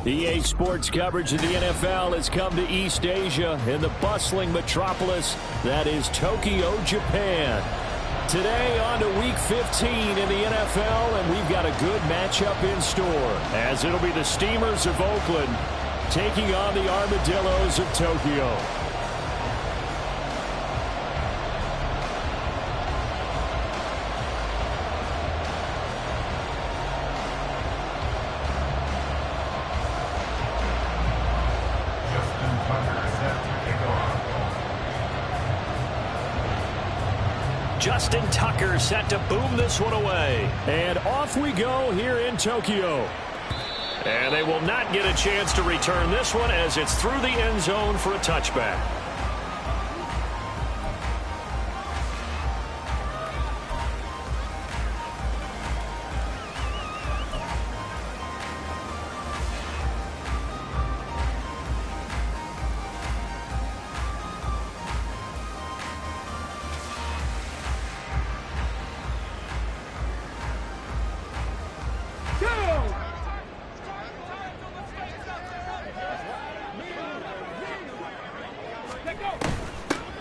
EA Sports coverage of the NFL has come to East Asia in the bustling metropolis that is Tokyo, Japan. Today on to Week 15 in the NFL, and we've got a good matchup in store, as it'll be the Steamers of Oakland taking on the Armadillos of Tokyo. Justin Tucker set to boom this one away. And off we go here in Tokyo. And they will not get a chance to return this one as it's through the end zone for a touchback.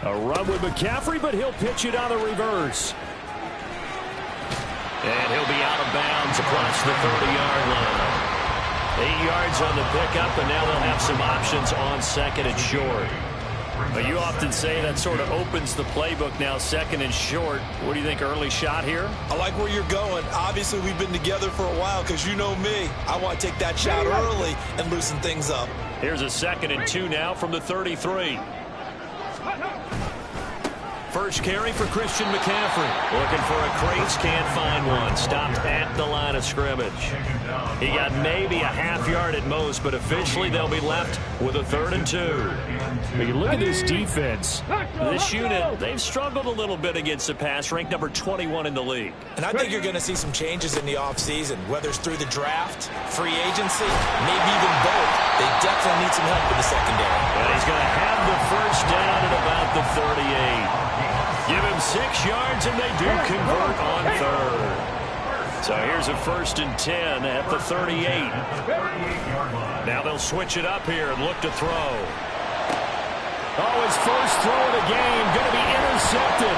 A run with McCaffrey, but he'll pitch it on the reverse. And he'll be out of bounds across the 30-yard line. 8 yards on the pickup, and now they'll have some options on second and short. But you often say that sort of opens the playbook now, second and short. What do you think, early shot here? I like where you're going. Obviously, we've been together for a while because you know me. I want to take that shot early and loosen things up. Here's a 2nd and 2 now from the 33. First carry for Christian McCaffrey. Looking for a crease, can't find one. Stopped at the line of scrimmage. He got maybe a half yard at most, but officially they'll be left with a 3rd and 2. When you look at this defense, this unit, they've struggled a little bit against the pass, ranked number 21 in the league. And I think you're going to see some changes in the offseason, whether it's through the draft, free agency, maybe even both. They definitely need some help in the secondary. And he's going to have the first down at about the 38. Give him 6 yards, and they do convert on 3rd. So here's a 1st and 10 at the 38. Now they'll switch it up here and look to throw. Oh, his first throw of the game going to be intercepted.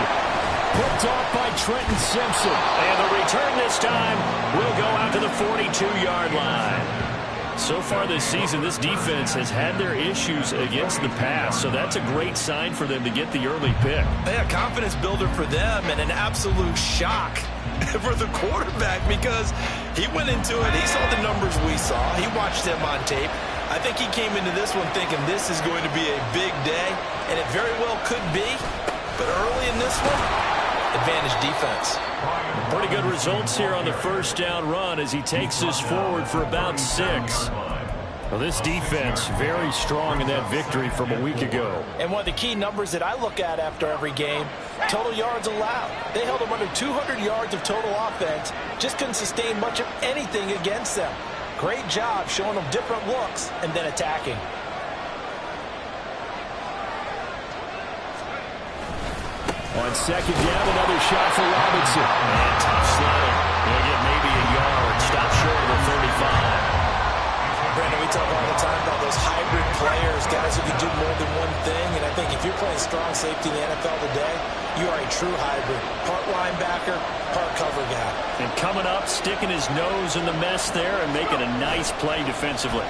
Picked off by Trenton Simpson. And the return this time will go out to the 42-yard line. So far this season, this defense has had their issues against the pass, so that's a great sign for them to get the early pick. Yeah, confidence builder for them and an absolute shock for the quarterback because he went into it, he saw the numbers we saw, he watched them on tape. I think he came into this one thinking this is going to be a big day, and it very well could be, but early in this one, advantage defense. Pretty good results here on the first down run as he takes this forward for about 6. Well, this defense very strong in that victory from a week ago. And one of the key numbers that I look at after every game, total yards allowed. They held them under 200 yards of total offense, just couldn't sustain much of anything against them. Great job showing them different looks and then attacking. On 2nd down, another shot for Robinson. And tough slide. He'll get maybe a yard. Stop short of the 35. Brandon, we talk all the time about those hybrid players, guys who can do more than one thing. And I think if you're playing strong safety in the NFL today, you are a true hybrid. Part linebacker, part cover guy. And coming up, sticking his nose in the mess there and making a nice play defensively.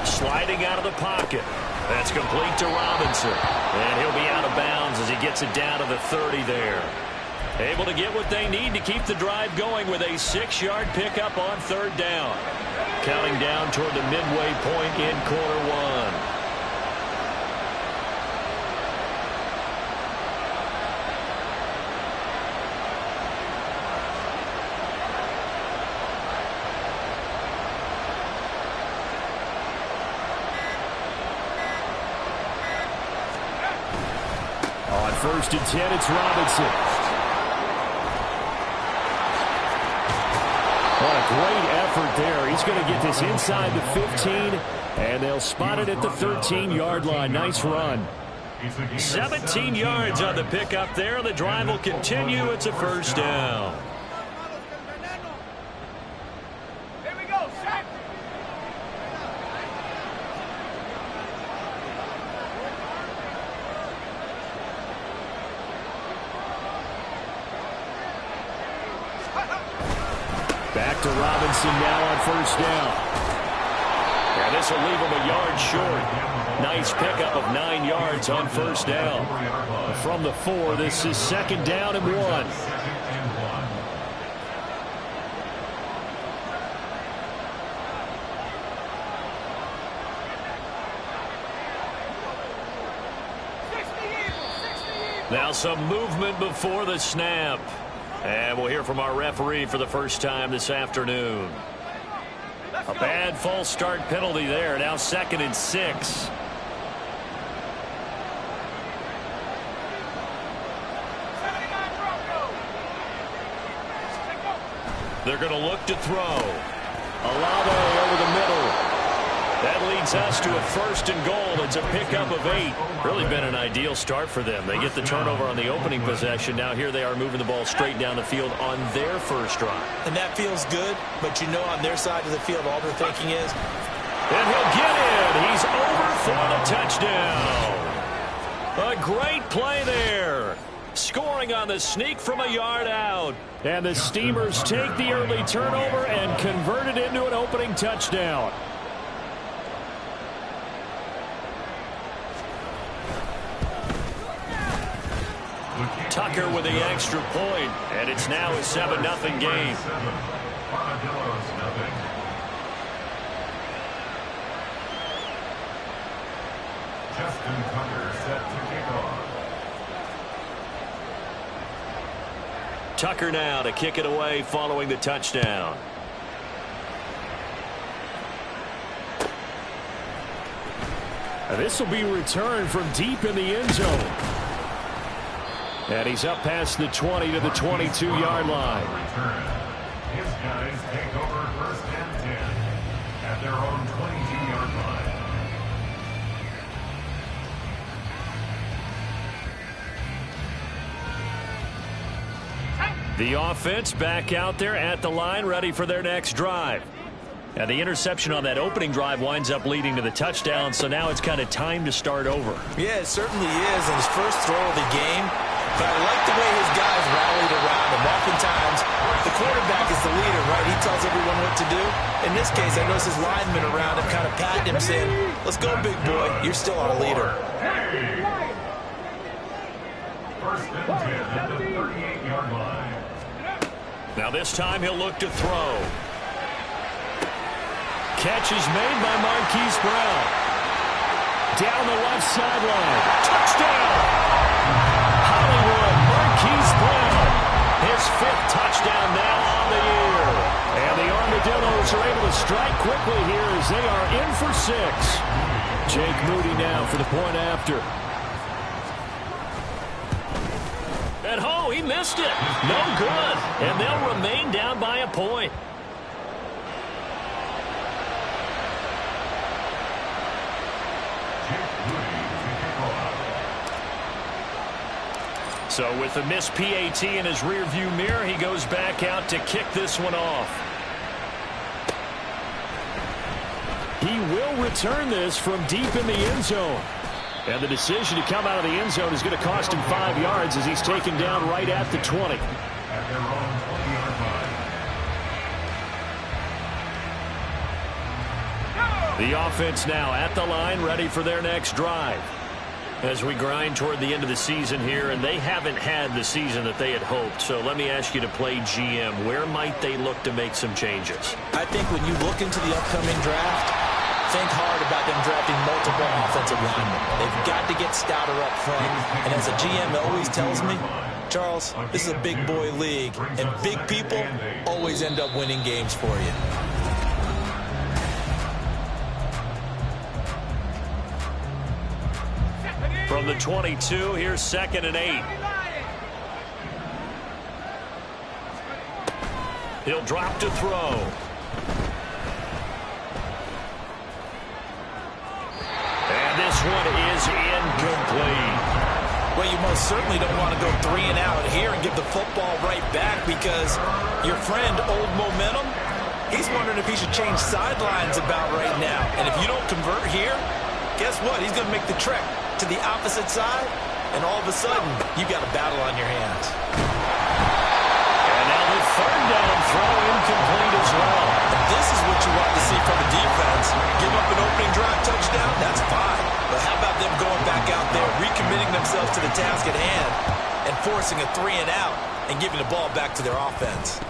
Sliding out of the pocket. That's complete to Robinson. And he'll be out of bounds as he gets it down to the 30 there. Able to get what they need to keep the drive going with a 6-yard pickup on 3rd down. Counting down toward the midway point in quarter 1. On 1st and 10, it's Robinson. What a great effort there. He's going to get this inside the 15, and they'll spot it at the 13-yard line. Nice run. 17 yards on the pickup there. The drive will continue. It's a 1st down. to Robinson now on first down. And this will leave him a yard short. Nice pickup of 9 yards on first down. From the 4, this is 2nd down and 1. Now some movement before the snap. And we'll hear from our referee for the first time this afternoon. A bad false start penalty there. Now 2nd and 6. They're going to look to throw. Olave over the middle. That leads us to a 1st and goal. It's a pickup of 8. Really been an ideal start for them. They get the turnover on the opening possession. Now here they are moving the ball straight down the field on their first drive. And that feels good, but you know on their side of the field all they're thinking is. And he'll get in. He's over for the touchdown. A great play there. Scoring on the sneak from a yard out. And the Steamers take the early turnover and convert it into an opening touchdown. Tucker with the extra point, and it's now a 7-0 game. Armadillos, nothing. Justin Tucker set to kick off. Tucker now to kick it away following the touchdown. This will be returned from deep in the end zone. And he's up past the 20 to the 22-yard line. His guys take over 1st and 10 at their own 22-yard line. The offense back out there at the line, ready for their next drive. And the interception on that opening drive winds up leading to the touchdown, so now it's kind of time to start over. Yeah, it certainly is. And his first throw of the game. But I like the way his guys rallied around him. Oftentimes, the quarterback is the leader, right? He tells everyone what to do. In this case, I noticed his linemen around him kind of patting him, saying, let's go, big boy. You're still our leader. 1st and 10 at the 38-yard line. Now this time he'll look to throw. Catch is made by Marquise Brown. Down the left sideline. Touchdown! Hollywood, Marquise Brown. His 5th touchdown now on the year. And the Armadillos are able to strike quickly here as they are in for 6. Jake Moody now for the point after. And oh, he missed it. No good. And they'll remain down by a point. So with the missed PAT in his rearview mirror, he goes back out to kick this one off. He will return this from deep in the end zone. And the decision to come out of the end zone is going to cost him 5 yards as he's taken down right at the 20. At their own 20-yard line. The offense now at the line, ready for their next drive. As we grind toward the end of the season here, and they haven't had the season that they had hoped. So let me ask you to play GM. Where might they look to make some changes? I think when you look into the upcoming draft, think hard about them drafting multiple offensive linemen. They've got to get stouter up front. And as a GM always tells me, Charles, this is a big boy league, and big people always end up winning games for you. From the 22, here's 2nd and 8. He'll drop to throw. And this one is incomplete. Well, you most certainly don't want to go 3 and out here and give the football right back, because your friend, Old Momentum, he's wondering if he should change sidelines about right now. And if you don't convert here, guess what? He's going to make the trek to the opposite side, and all of a sudden, you've got a battle on your hands. And now the third down throw incomplete as well. This is what you want to see from the defense. Give up an opening drive touchdown, that's fine. But how about them going back out there, recommitting themselves to the task at hand, and forcing a 3-and-out and giving the ball back to their offense?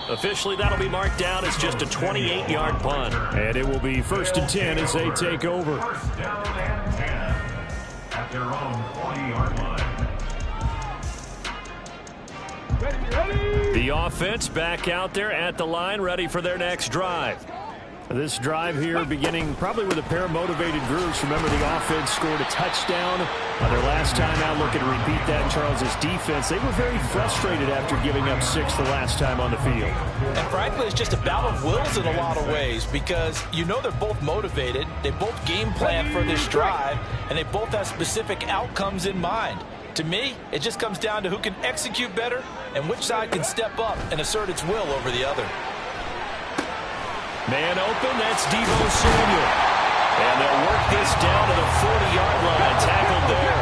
Officially, that'll be marked down as just a 28-yard punt. And it will be 1st and 10 as they take over. First down and 10 at their own 20-yard line. The offense back out there at the line, ready for their next drive. This drive here beginning probably with a pair of motivated groups. Remember, the offense scored a touchdown their last time out. Looking to repeat that in Charles's defense. They were very frustrated after giving up 6 the last time on the field. And frankly, it's just a battle of wills in a lot of ways, because you know they're both motivated. They both game plan for this drive, and they both have specific outcomes in mind. To me, it just comes down to who can execute better and which side can step up and assert its will over the other. Man open, that's Deebo Samuel. And they'll work this down to the 40-yard line, tackled there.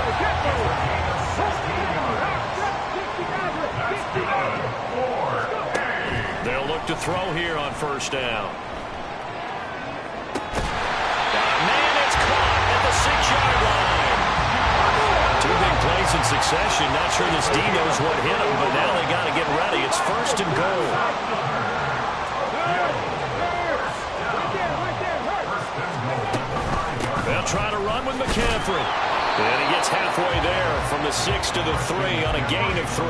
They'll look to throw here on first down. Man, it's caught at the 6-yard line. 2 big plays in succession. Not sure this D knows what hit him, but now they got to get ready. It's 1st and goal. They'll try to run with McCaffrey. And he gets halfway there from the 6 to the 3 on a gain of 3.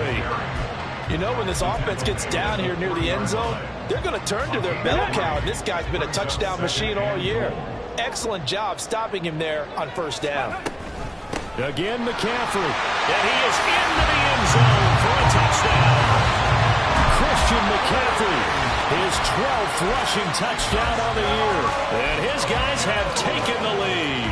You know, when this offense gets down here near the end zone, they're going to turn to their bell cow. And this guy's been a touchdown machine all year. Excellent job stopping him there on first down. Again, McCaffrey. And he is into the end zone for a touchdown. Christian McCaffrey, his 12th rushing touchdown on the year. And his guys have taken the lead.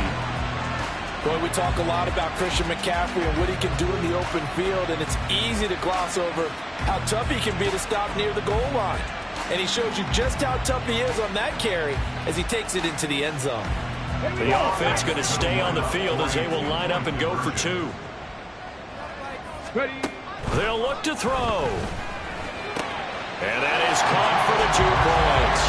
Boy, we talk a lot about Christian McCaffrey and what he can do in the open field, and it's easy to gloss over how tough he can be to stop near the goal line. And he shows you just how tough he is on that carry as he takes it into the end zone. The offense going to stay on the field as they will line up and go for 2. They'll look to throw. And that is caught for the 2 points.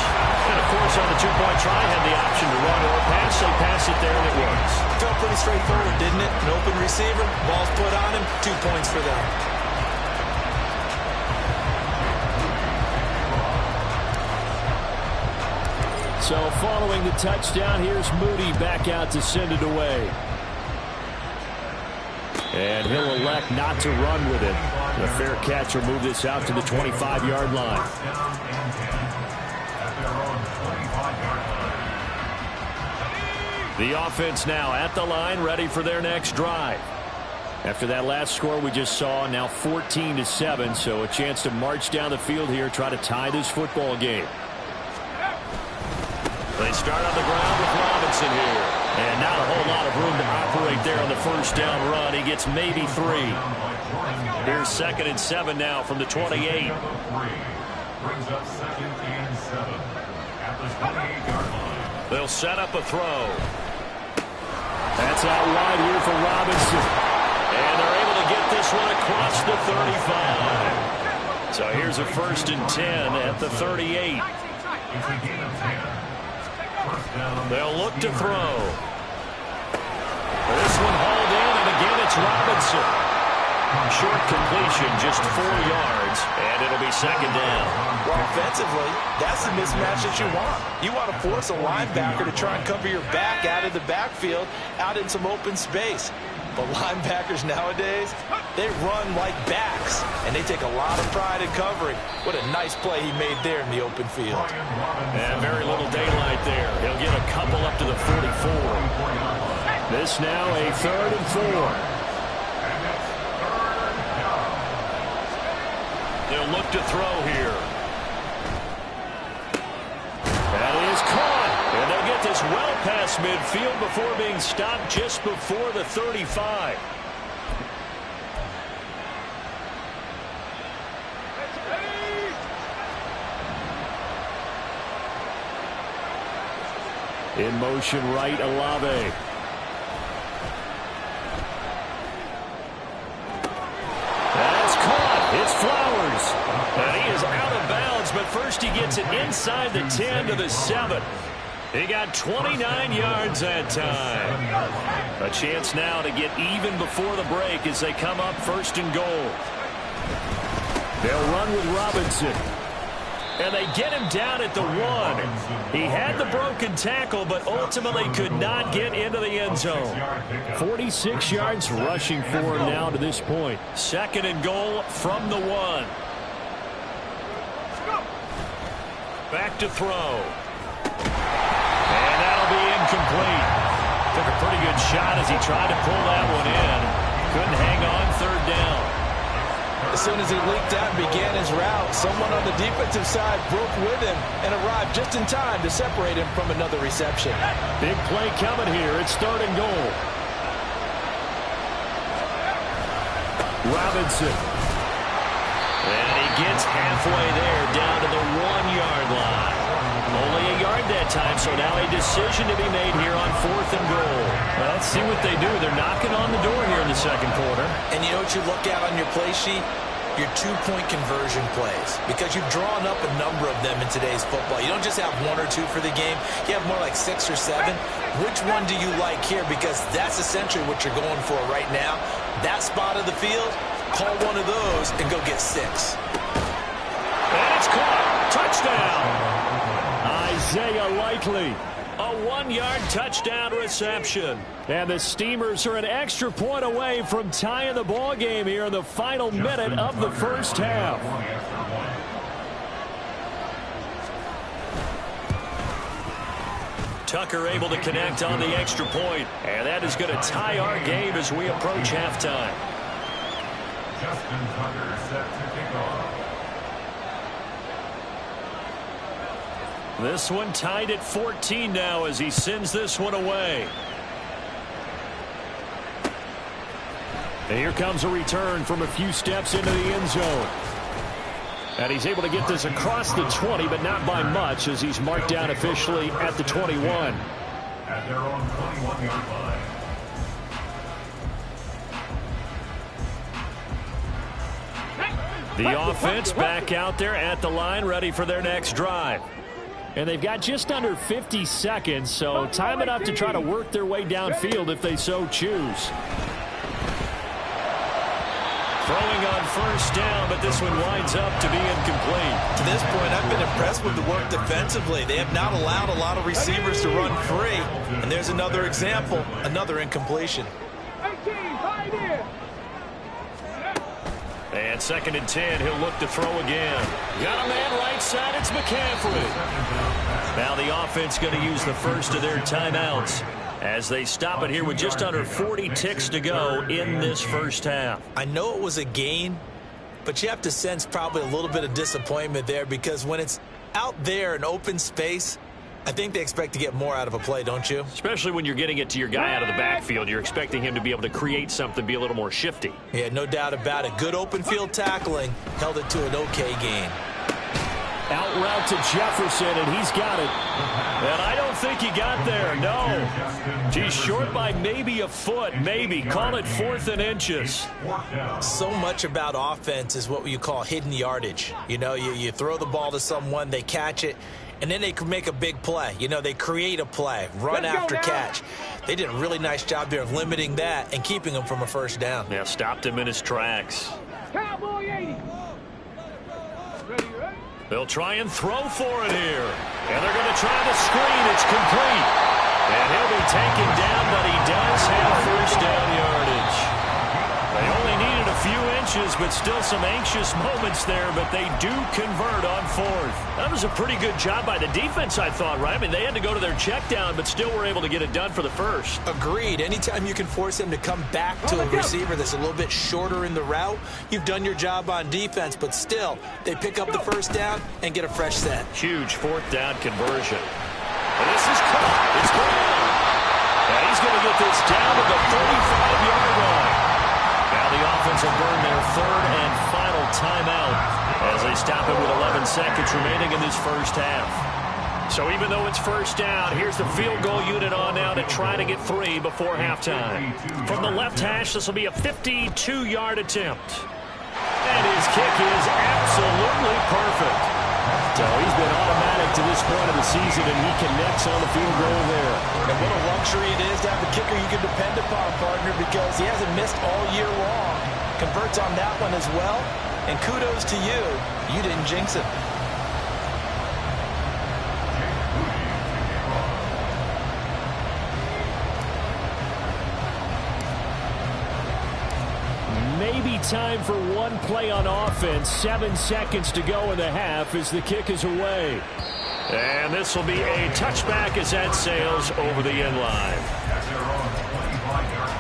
And, of course, on the 2-point try, had the option to run or pass. They pass it there, and it works. Felt pretty straightforward, didn't it? An open receiver, ball's put on him, 2 points for them. So following the touchdown, here's Moody back out to send it away. And he'll elect not to run with it. The fair catch will move this out to the 25-yard line. The offense now at the line, ready for their next drive. After that last score we just saw, now 14-7, so a chance to march down the field here, try to tie this football game. They start on the ground with Robinson here. And not a whole lot of room to operate there on the first down run. He gets maybe 3. Here's 2nd and 7 now from the 28. Brings up 2nd and 7 at the 28-yard line. They'll set up a throw. That's out wide here for Robinson. And they're able to get this one across the 35. So here's a 1st and 10 at the 38. It's a gain of 10. They'll look to throw. This one hauled in, and again it's Robinson. Short completion, just 4 yards, and it'll be 2nd down. Well, offensively, that's the mismatch that you want. You want to force a linebacker to try and cover your back out of the backfield, out in some open space. But linebackers nowadays, they run like backs, and they take a lot of pride in covering. What a nice play he made there in the open field. And very little daylight there. He'll get a couple up to the 44. This now a 3rd and 4. They'll look to throw here. That is caught. And they'll get this well past midfield before being stopped just before the 35. In motion right, Olave. That's caught. It's Flowers. And he is out First, he gets it inside the 10 to the 7. He got 29 yards that time. A chance now to get even before the break as they come up first and goal. They'll run with Robinson. And they get him down at the 1. He had the broken tackle, but ultimately could not get into the end zone. 46 yards rushing for him now to this point. Second and goal from the 1. Back to throw. And that'll be incomplete. Took a pretty good shot as he tried to pull that one in. Couldn't hang on third down. As soon as he leaked out and began his route, someone on the defensive side broke with him and arrived just in time to separate him from another reception. Big play coming here. It's third and goal. Robinson. And he gets halfway there down to the 1-yard line. Only a yard that time, so now a decision to be made here on fourth and goal. Well, let's see what they do. They're knocking on the door here in the second quarter. And you know what you look at on your play sheet? Your two-point conversion plays, because you've drawn up a number of them in today's football. You don't just have 1 or 2 for the game. You have more like 6 or 7. Which one do you like here? Because that's essentially what you're going for right now. That spot of the field, call one of those and go get 6. And it's caught. Touchdown. Isaiah Likely. A 1-yard touchdown reception. And the Steamers are an extra point away from tying the ball game here in the final minute of the first half. Tucker able to connect on the extra point. And that is going to tie our game as we approach halftime. Justin Tucker set to kick off. This one tied at 14 now as he sends this one away. And here comes a return from a few steps into the end zone. And he's able to get this across the 20, but not by much as he's marked down officially at the 21. At their own 21-yard line. The offense back out there at the line, ready for their next drive. And they've got just under 50 seconds, so time enough to try to work their way downfield if they so choose. Throwing on first down, but this one winds up to be incomplete. To this point, I've been impressed with the work defensively. They have not allowed a lot of receivers to run free. And there's another example, another incompletion. And second and 10, he'll look to throw again. Got a man right side, it's McCaffrey. Now the offense going to use the first of their timeouts as they stop it here with just under 40 ticks to go in this first half. I know it was a gain, but you have to sense probably a little bit of disappointment there because when it's out there in open space, I think they expect to get more out of a play, don't you? Especially when you're getting it to your guy out of the backfield. You're expecting him to be able to create something, be a little more shifty. Yeah, no doubt about it. Good open field tackling. Held it to an okay gain. Out route to Jefferson, and he's got it. And I don't think he got there, no. He's short by maybe a foot, maybe. Call it 4th and inches. So much about offense is what you call hidden yardage. You know, you throw the ball to someone, they catch it, and then they can make a big play. You know, they create a play, run after catch. They did a really nice job there of limiting that and keeping him from a first down. Yeah, stopped him in his tracks. Cowboy 80. They'll try and throw for it here. And they're going to try the screen. It's complete. And he'll be taken down, but he does have first down yardage. They only needed a few inches, but still some anxious moments there, but they do convert on 4th. That was a pretty good job by the defense, I thought, right? I mean, they had to go to their check down, but still were able to get it done for the first. Agreed. Anytime you can force him to come back to a receiver that's a little bit shorter in the route, you've done your job on defense, but still, they pick up the first down and get a fresh set. Huge 4th down conversion. And this is caught. It's gone. And he's going to get this down to the 35-yard line. Now the offense will burn their 3rd and final timeout as they stop it with 11 seconds remaining in this first half. So even though it's first down, here's the field goal unit on now to try to get 3 before halftime. From the left hash, this will be a 52-yard attempt. And his kick is absolutely perfect. So he's been automatic to this point of the season, and he connects on the field goal there. And what a luxury it is to have a kicker you can depend upon, partner, because he hasn't missed all year long. Converts on that one as well. And kudos to you. You didn't jinx it. Maybe time for one play on offense. 7 seconds to go in the half as the kick is away. And this will be a touchback as that sails over the end line. At their own 25-yard line.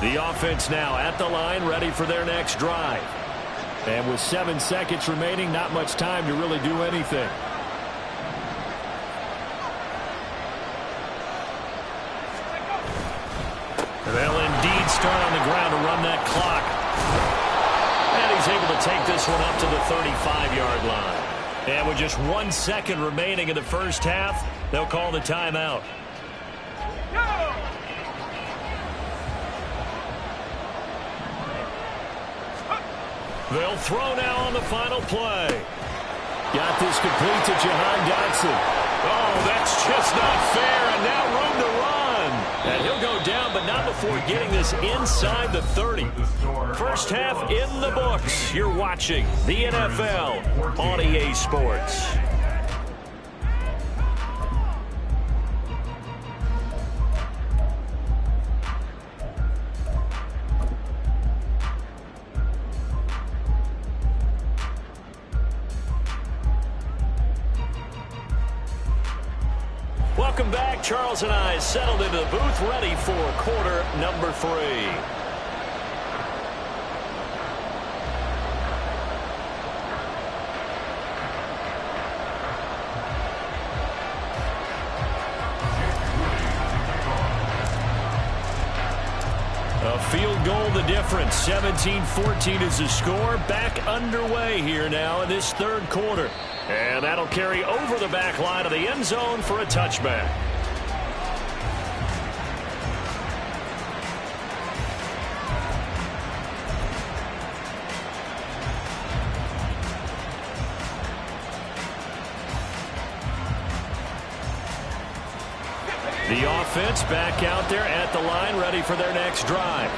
The offense now at the line, ready for their next drive. And with 7 seconds remaining, not much time to really do anything. They'll indeed start on the ground to run that clock. And he's able to take this one up to the 35-yard line. And with just 1 second remaining in the first half, they'll call the timeout. They'll throw now on the final play. Got this complete to Jahan Dotson. Oh, that's just not fair, and now room to run. And he'll go down, but not before getting this inside the 30. First half in the books. You're watching the NFL on EA Sports. Welcome back. Charles and I settled into the booth, ready for quarter number 3. A field goal the difference. 17-14 is the score. Back underway here now in this third quarter. And that'll carry over the back line of the end zone for a touchback. The offense back out there at the line, ready for their next drive.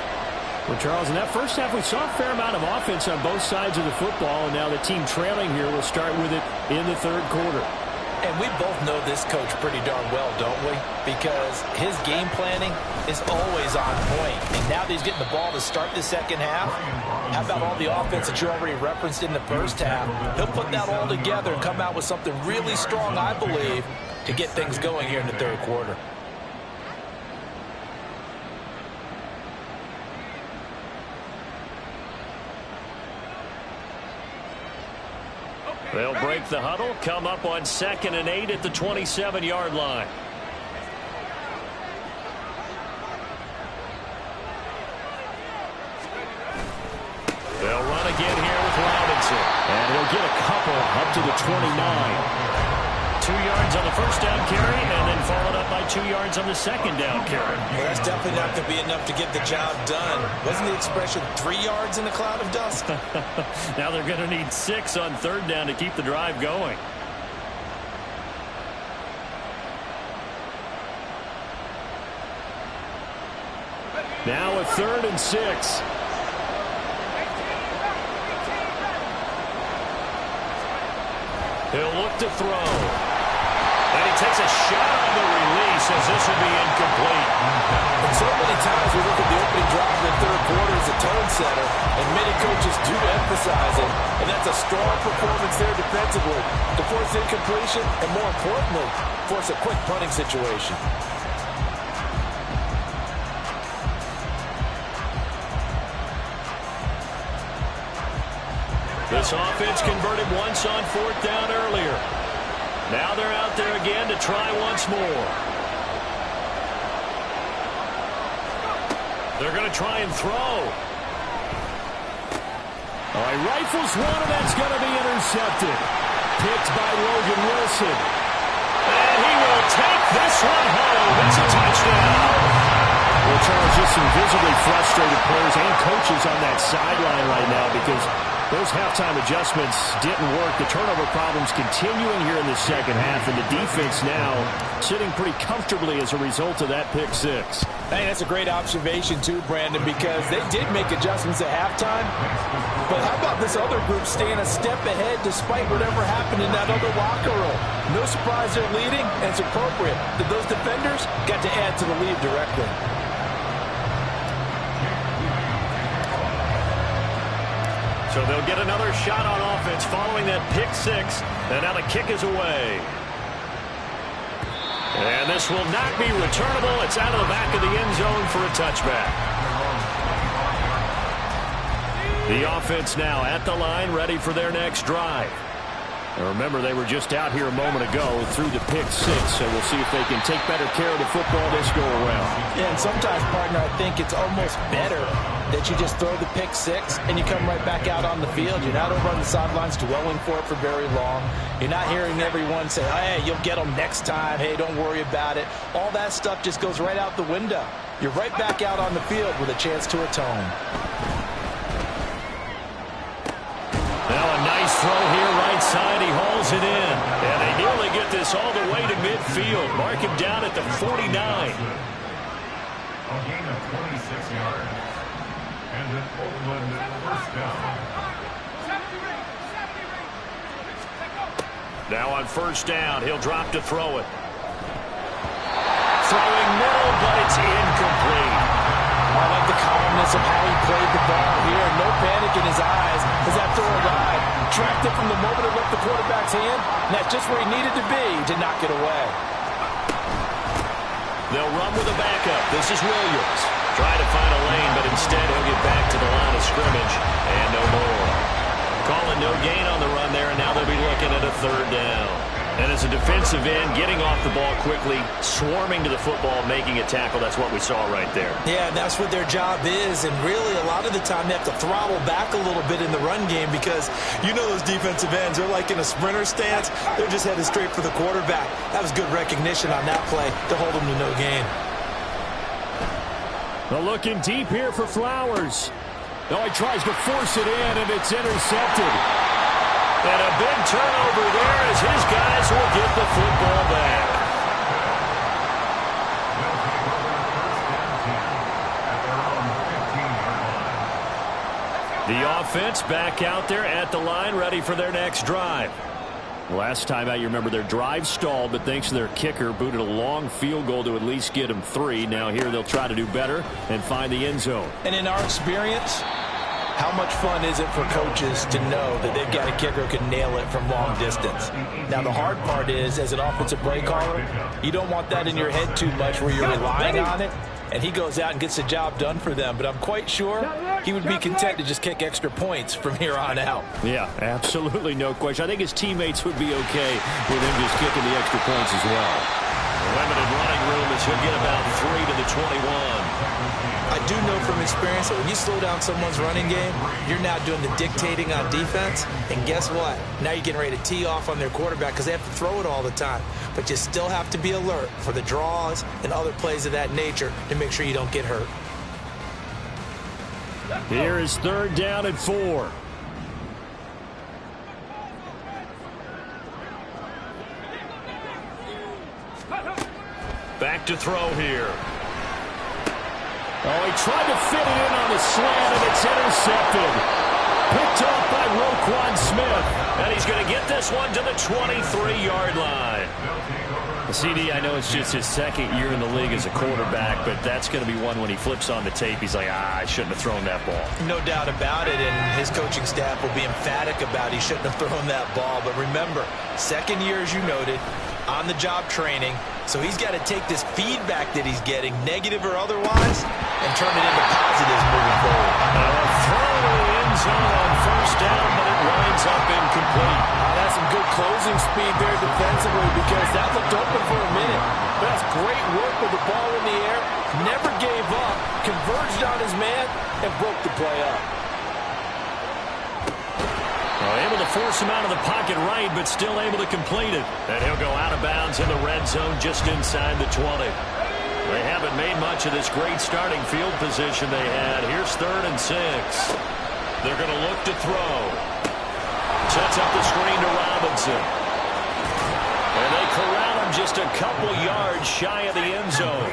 Well, Charles, in that first half, we saw a fair amount of offense on both sides of the football, and now the team trailing here will start with it in the third quarter. And we both know this coach pretty darn well, don't we? Because his game planning is always on point. And now that he's getting the ball to start the second half, how about all the offense that you already referenced in the first half? He'll put that all together and come out with something really strong, I believe, to get things going here in the third quarter. They'll break the huddle, come up on 2nd and 8 at the 27-yard line. They'll run again here with Robinson. And he'll get a couple up to the 29. 2 yards on the first down carry, and then followed up by 2 yards on the second down carry. Well, that's definitely not going to be enough to get the job done. Wasn't the expression 3 yards in a cloud of dust? Now they're going to need 6 on third down to keep the drive going. Now a 3rd and 6. He'll look to throw. And he takes a shot on the release as this will be incomplete. And so many times we look at the opening drive in the third quarter as a tone setter, and many coaches do emphasize it. And that's a strong performance there defensively to force incompletion and, more importantly, force a quick punting situation. This offense converted once on 4th down earlier. Now they're out there again to try once more. They're going to try and throw. All right, rifles one, and that's going to be intercepted. picked by Logan Wilson. And he will take this one home. It's a touchdown. Well, Charles, just some visibly frustrated players and coaches on that sideline right now because those halftime adjustments didn't work. The turnover problems continuing here in the second half, and the defense now sitting pretty comfortably as a result of that pick six. Hey, that's a great observation too, Brandon, because they did make adjustments at halftime. But how about this other group staying a step ahead despite whatever happened in that other locker room? No surprise they're leading, and it's appropriate that those defenders got to add to the lead directly. So they'll get another shot on offense following that pick six. And now the kick is away. And this will not be returnable. It's out of the back of the end zone for a touchback. The offense now at the line, ready for their next drive. And remember, they were just out here a moment ago through the pick six, so we'll see if they can take better care of the football this go around. Yeah, and sometimes, partner, I think it's almost better that you just throw the pick six and you come right back out on the field. You're not over on the sidelines dwelling for it for very long. You're not hearing everyone say, hey, you'll get them next time. Hey, don't worry about it. All that stuff just goes right out the window. You're right back out on the field with a chance to atone. Now a nice throw here right side. He hauls it in. And they nearly get this all the way to midfield. Mark him down at the 49. A gain of 26 yards. And an Oakland first down. Now on first down, he'll drop to throw it. Throwing middle, but it's incomplete. I like the calmness of how he played the ball here. No panic in his eyes as after a ride, tracked it from the moment it left the quarterback's hand, and that's just where he needed to be to knock it away. They'll run with a backup. This is Williams. Trying to find a lane, but instead he'll get back to the line of scrimmage and no more. Calling no gain on the run there, and now they'll be looking at a third down. And as a defensive end, getting off the ball quickly, swarming to the football, making a tackle, that's what we saw right there. Yeah, that's what their job is, and really a lot of the time they have to throttle back a little bit in the run game because you know those defensive ends, they're like in a sprinter stance. They're just headed straight for the quarterback. That was good recognition on that play to hold them to no gain. Well, looking deep here for Flowers. Oh, he tries to force it in, and it's intercepted. And a big turnover there as his guys will get the football back. The offense back out there at the line, ready for their next drive. Last time out, you remember their drive stalled, but thanks to their kicker, booted a long field goal to at least get them 3. Now here they'll try to do better and find the end zone. And in our experience, how much fun is it for coaches to know that they've got a kicker who can nail it from long distance? Now, the hard part is, as an offensive play caller, you don't want that in your head too much where you're relying on it, and he goes out and gets the job done for them. But I'm quite sure he would be content to just kick extra points from here on out. Yeah, absolutely no question. I think his teammates would be okay with him just kicking the extra points as well. Limited running room as he'll get about 3 to the 21. I do know from experience that when you slow down someone's running game, you're now doing the dictating on defense. And guess what? Now you're getting ready to tee off on their quarterback because they have to throw it all the time. But you still have to be alert for the draws and other plays of that nature to make sure you don't get hurt. Here is third down and 4. Back to throw here. Oh, he tried to fit it in on the slant, and it's intercepted. Picked off by Roquan Smith. And he's going to get this one to the 23-yard line. CD, I know it's just his second year in the league as a quarterback, but that's going to be one when he flips on the tape. He's like, I shouldn't have thrown that ball. No doubt about it, and his coaching staff will be emphatic about he shouldn't have thrown that ball. But remember, second year, as you noted, on-the-job training, so he's got to take this feedback that he's getting, negative or otherwise, and turn it into positives moving forward. A throw to the end zone on first down, but it winds up incomplete. That's some good closing speed there defensively because that looked open for a minute. But that's great work with the ball in the air. Never gave up, converged on his man, and broke the play up. A Able to force him out of the pocket right, but still able to complete it. And he'll go out of bounds in the red zone just inside the 20. They haven't made much of this great starting field position they had. Here's 3rd and 6. They're going to look to throw. Sets up the screen to Robinson. And they corral him just a couple yards shy of the end zone.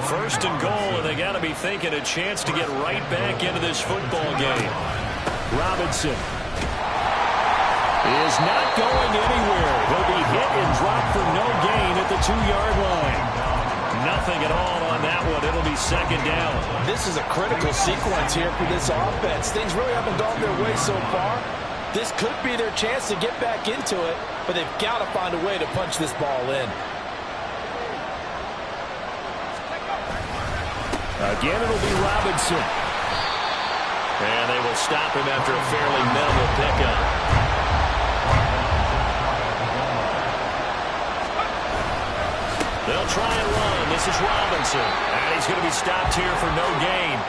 1st and goal, and they got to be thinking a chance to get right back into this football game. Robinson is not going anywhere. He'll be hit and dropped for no gain at the 2-yard line. Nothing at all on that one. It'll be 2nd down. This is a critical sequence here for this offense. Things really haven't gone their way so far. This could be their chance to get back into it, but they've got to find a way to punch this ball in. Again, it'll be Robinson. And they will stop him after a fairly minimal pickup. They'll try and run. This is Robinson. And he's going to be stopped here for no gain.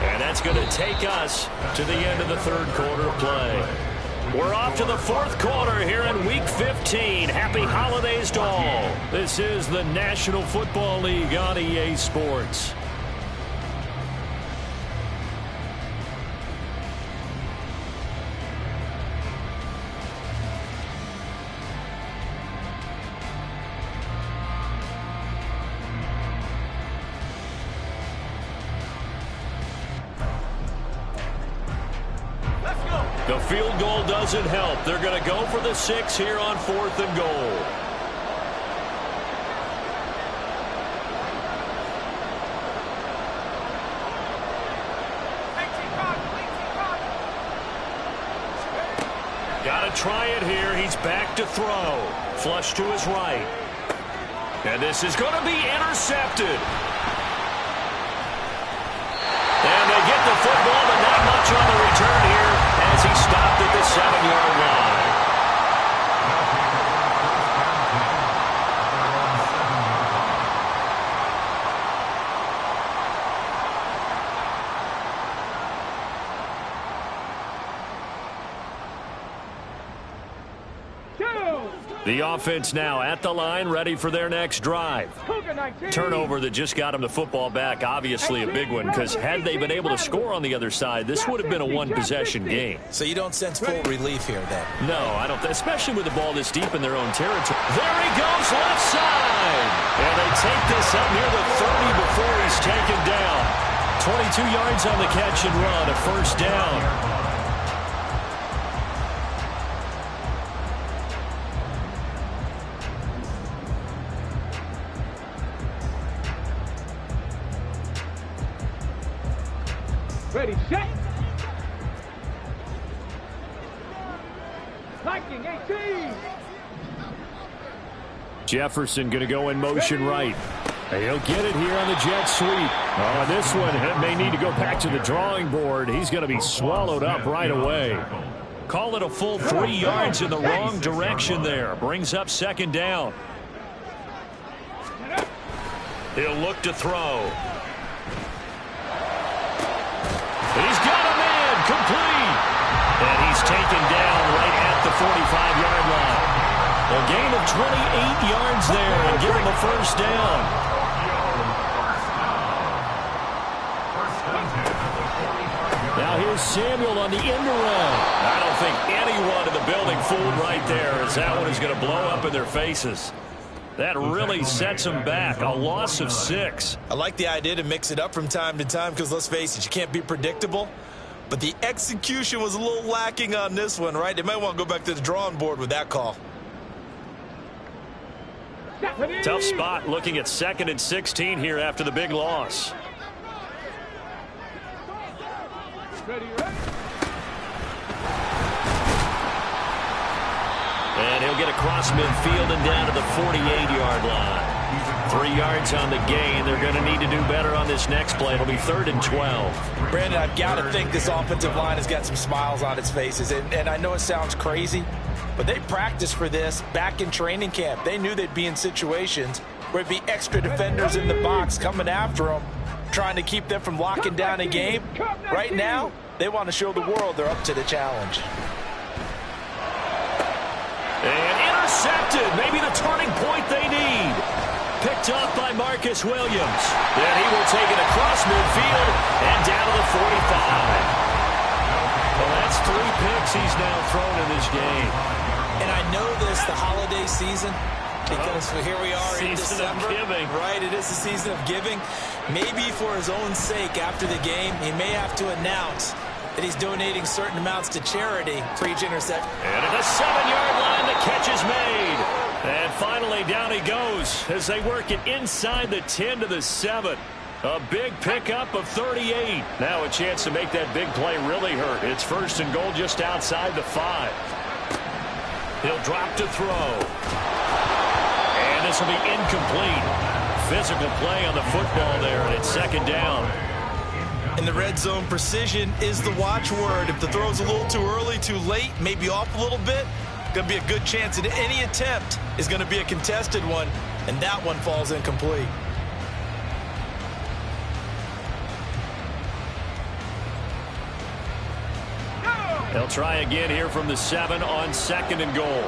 And that's going to take us to the end of the 3rd quarter play. We're off to the 4th quarter here in Week 15. Happy holidays to all. This is the National Football League on EA Sports. The field goal doesn't help. They're going to go for the 6 here on 4th and goal. Got to try it here. He's back to throw. Flush to his right. And this is going to be intercepted. And they get the football, but not much on the return here as he stopped at the 7-yard line. The offense now at the line, ready for their next drive. Turnover that just got them the football back, obviously a big one, because had they been able to score on the other side, this would have been a one-possession game. So you don't sense full relief here, then? No, I don't, especially with the ball this deep in their own territory. There he goes, left side! And they take this up near the 30 before he's taken down. 22 yards on the catch and run, a 1st down. Ready, set. Liking 18. Jefferson going to go in motion right. He'll get it here on the jet sweep. Oh, this one may need to go back to the drawing board. He's going to be swallowed up right away. Call it a full 3 yards in the wrong direction there. Brings up 2nd down. He'll look to throw. He's got a man, complete. And he's taken down right at the 45-yard line. A gain of 28 yards there and give him a 1st down. Now here's Samuel on the end around. I don't think anyone in the building fooled right there, as that one is going to blow up in their faces. That really sets them back. A loss of 6. I like the idea to mix it up from time to time because, let's face it, you can't be predictable. But the execution was a little lacking on this one, right? They might want to go back to the drawing board with that call. Tough spot looking at 2nd and 16 here after the big loss. And he'll get across midfield and down to the 48-yard line. 3 yards on the gain. They're going to need to do better on this next play. It'll be 3rd and 12. Brandon, I've got to think this offensive line has got some smiles on its faces. And I know it sounds crazy, but they practiced for this back in training camp. They knew they'd be in situations where it'd be extra defenders in the box coming after them, trying to keep them from locking down a game. Right now, they want to show the world they're up to the challenge. Intercepted. Maybe the turning point they need. Picked up by Marcus Williams. Then he will take it across midfield and down to the 45. Well, that's 3 picks he's now thrown in this game. And I know this, the holiday season, because here we are in December. Season of giving. Right, it is the season of giving. Maybe for his own sake after the game, he may have to announce that he's donating certain amounts to charity for each interception. And at the 7-yard line, the catch is made. And finally, down he goes as they work it inside the 10 to the 7. A big pickup of 38. Now a chance to make that big play really hurt. It's 1st and goal just outside the 5. He'll drop to throw. And this will be incomplete. Physical play on the football there, and it's 2nd down. In the red zone, precision is the watchword. If the throw's a little too early, too late, maybe off a little bit, going to be a good chance that any attempt is going to be a contested one, and that one falls incomplete. They'll try again here from the 7 on 2nd and goal.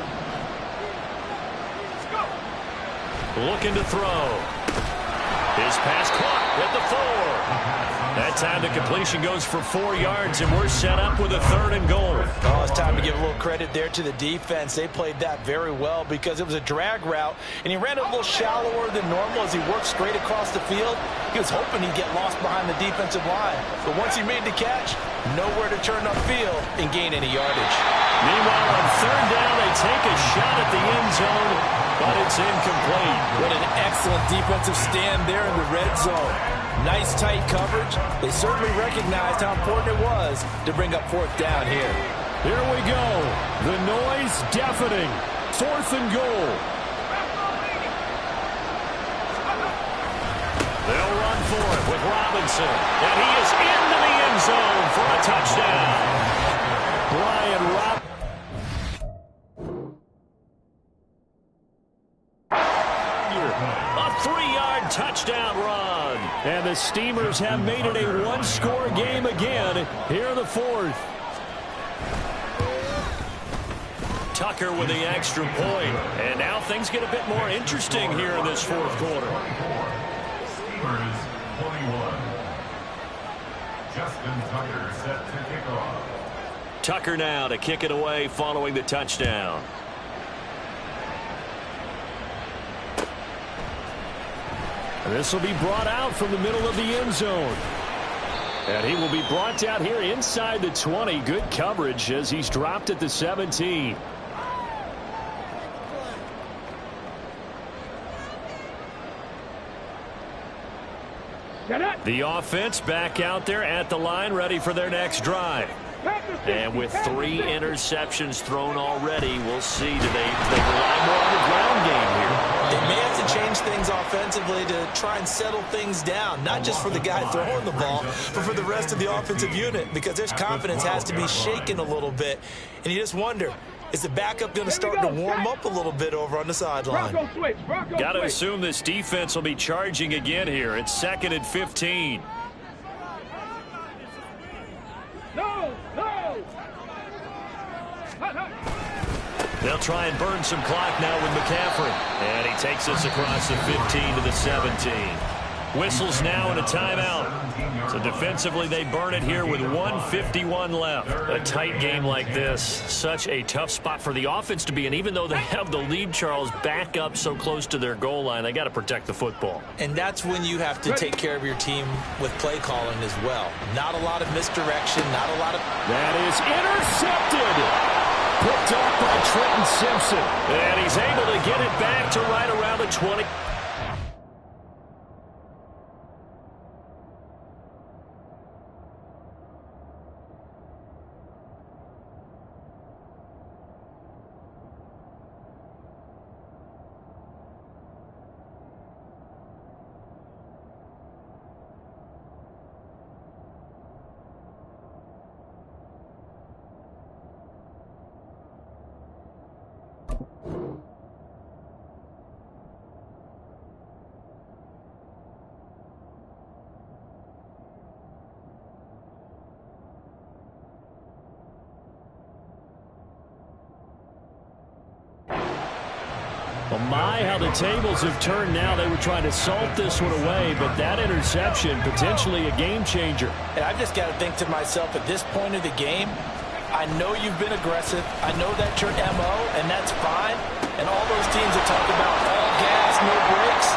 Looking to throw. His pass caught at the 4. That time the completion goes for 4 yards, and we're set up with a 3rd and goal. Oh, it's time to give a little credit there to the defense. They played that very well because it was a drag route, and he ran it a little shallower than normal as he worked straight across the field. He was hoping he'd get lost behind the defensive line. But once he made the catch, nowhere to turn upfield and gain any yardage. Meanwhile, on 3rd down, they take a shot at the end zone, but it's incomplete. What an excellent defensive stand there in the red zone. Nice tight coverage. They certainly recognized how important it was to bring up 4th down here. Here we go. The noise deafening. 4th and goal. They'll run for it with Robinson. And he is into the end zone for a touchdown. Brian Robinson. A 3-yard touchdown run. And the Steamers have made it a 1-score game again here in the 4th. Tucker with the extra point. And now things get a bit more interesting here in this 4th quarter. Steamers 21. Justin Tucker set to kick off. Tucker now to kick it away following the touchdown. This will be brought out from the middle of the end zone. And he will be brought down here inside the 20. Good coverage as he's dropped at the 17. The offense back out there at the line, ready for their next drive. And with 3 interceptions thrown already, we'll see. Do they rely more on the ground game here? They may have to change things offensively to try and settle things down, not just for the guy throwing the ball, but for the rest of the offensive unit, because their confidence has to be shaken a little bit. And you just wonder, is the backup going to start to warm up a little bit over on the sideline? Got to assume this defense will be charging again here. It's 2nd and 15. No! They'll try and burn some clock now with McCaffrey. And he takes us across the 15 to the 17. Whistles now and a timeout. So defensively, they burn it here with 1:51 left. A tight game like this, such a tough spot for the offense to be in. Even though they have the lead, Charles, back up so close to their goal line, they got to protect the football. And that's when you have to take care of your team with play calling as well. Not a lot of misdirection, not a lot of... That is intercepted. Picked up by Trenton Simpson. And he's able to get it back to right around the 20. Well, my, how the tables have turned now. They were trying to salt this one away, but that interception, potentially a game changer. And I've just got to think to myself, at this point of the game, I know you've been aggressive. I know that's your MO, and that's fine. And all those teams that talk about all gas, no brakes,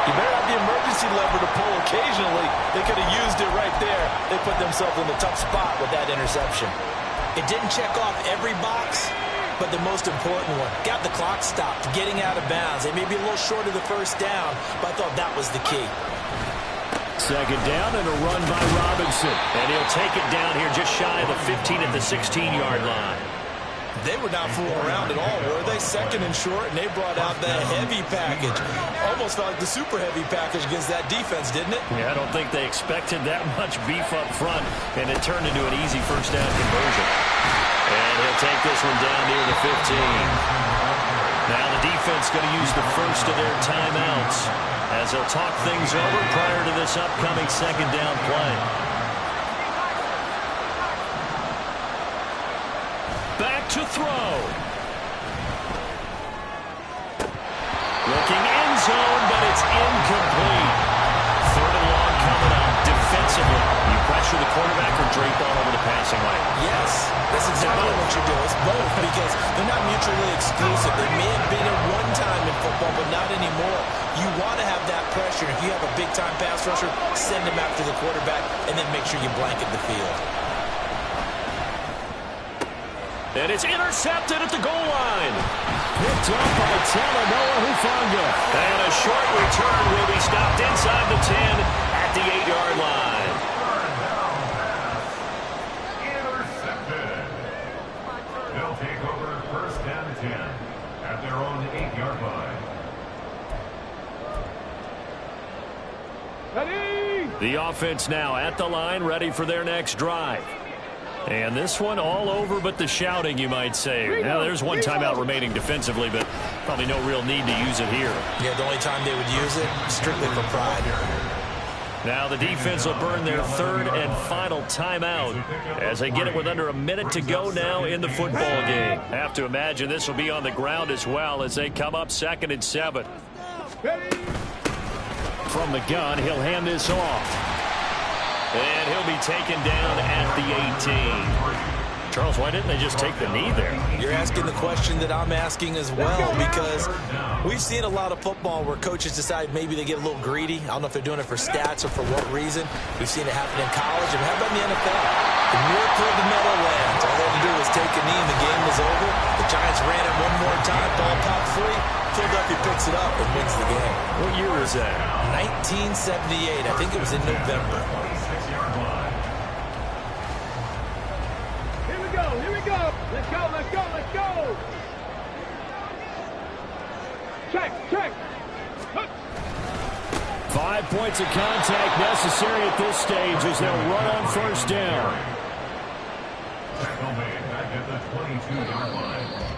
you better have the emergency lever to pull occasionally. They could have used it right there. They put themselves in a tough spot with that interception. It didn't check off every box, but the most important one. Got the clock stopped, getting out of bounds. They may be a little short of the first down, but I thought that was the key. Second down and a run by Robinson. And he'll take it down here just shy of the 15 at the 16-yard line. They were not fooling around at all, were they? Second and short, and they brought out the heavy package. Almost felt like the super heavy package against that defense, didn't it? Yeah, I don't think they expected that much beef up front, and it turned into an easy first down conversion. And he'll take this one down near the 15. Now the defense going to use the first of their timeouts as they'll talk things over prior to this upcoming second down play. Back to throw. Looking end zone, but it's incomplete. Third and long coming up defensively. You pressure the quarterback or drape all over the passing lane? Yes, that's exactly what you do. It's both because they're not mutually exclusive. They may have been at one time in football, but not anymore. You want to have that pressure. If you have a big-time pass rusher, send him after the quarterback, and then make sure you blanket the field. And it's intercepted at the goal line. Picked up by Talanoa Hufanga. And a short return will be stopped inside the 10 at the 8-yard line. Intercepted. They'll take over first and 10 at their own 8-yard line. Ready? The offense now at the line, ready for their next drive. And this one all over but the shouting, you might say. Now, there's one timeout remaining defensively, but probably no real need to use it here. Yeah, the only time they would use it, strictly for pride. Now the defense will burn their third and final timeout as they get it with under a minute to go now in the football game. Have to imagine this will be on the ground as well as they come up 2nd and 7. From the gun, he'll hand this off. And he'll be taken down at the 18. Charles, why didn't they just take the knee there? You're asking the question that I'm asking as well, because we've seen a lot of football where coaches decide maybe they get a little greedy. I don't know if they're doing it for stats or for what reason. We've seen it happen in college, and how about in the NFL? The miracle of the Meadowlands. All they had to do was take a knee, and the game was over. The Giants ran it one more time, ball popped free. Philadelphia picks it up and wins the game. What year was that? 1978. I think it was in November. Here we go. Let's go, let's go, let's go. Check. 5 points of contact necessary at this stage as they'll run on first down. Tackle made back at the 22-yard line.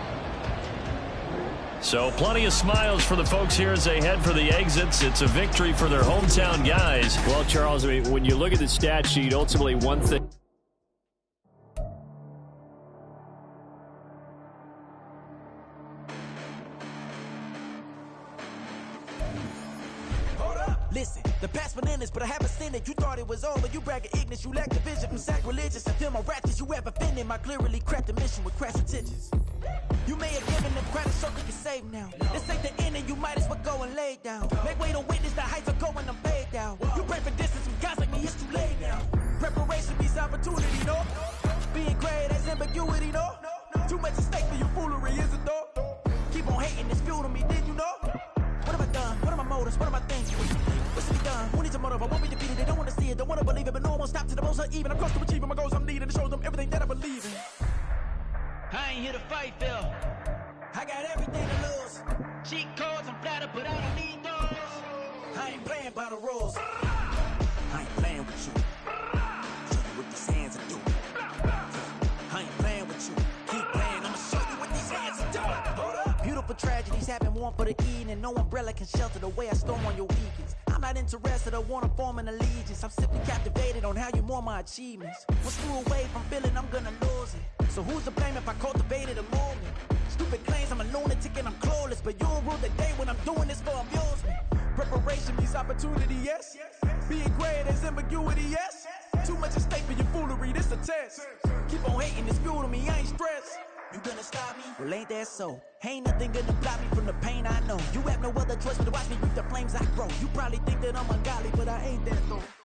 So plenty of smiles for the folks here as they head for the exits. It's a victory for their hometown guys. Well, Charles, I mean, when you look at the stat sheet, ultimately one thing. Listen, the past bananas, but I haven't seen it. You thought it was over. You bragging ignorance. You lack the vision from sacrilegious. I feel my ratchets. You ever offended my clearly crafted mission with crass intentions. You may have given them credit so you can save now. This ain't the end and you might as well go and lay down. Make way to witness the heights are going, I'm paid down. You pray for distance from guys like me, it's too late now. Preparation beats opportunity, no? Being great, that's ambiguity, no? Too much at stake for your foolery, is it though? Keep on hating, it's fuel to me, did you know? What have I done? What are my motives? What am I thinking? What's to be done? Who needs a motive? I won't be defeated. They don't want to see it, don't want to believe it, but no one won't stop to the most uneven. I'm close to achieving my goals. I'm needing to show them everything that I believe in. I ain't here to fight, Phil. I got everything to lose. Cheat codes, I'm flattered, but I don't need those. I ain't playing by the rules. I ain't playing with you. Show you what these hands are doing. I ain't playing with you. Keep playing, I'ma show you what these hands are doing. Hold up. Beautiful tragedies happen, one for the evening. No umbrella can shelter the way I storm on your weekends. I'm not interested, I wanna form an allegiance. I'm simply captivated on how you more my achievements. One screw away from feeling I'm gonna lose it. So who's to blame if I cultivated a movement? Stupid claims, I'm a lunatic and I'm clueless. but you don't rule the day when I'm doing this for amusement. Preparation means opportunity, yes. Being great is ambiguity, yes. Too much at stake for your foolery, this a test. Keep on hating, it's fuel to me, I ain't stressed. You gonna stop me? Well, ain't that so? Ain't nothing gonna block me from the pain I know. You have no other choice but to watch me reap the flames I grow. You probably think that I'm ungodly, but I ain't that though.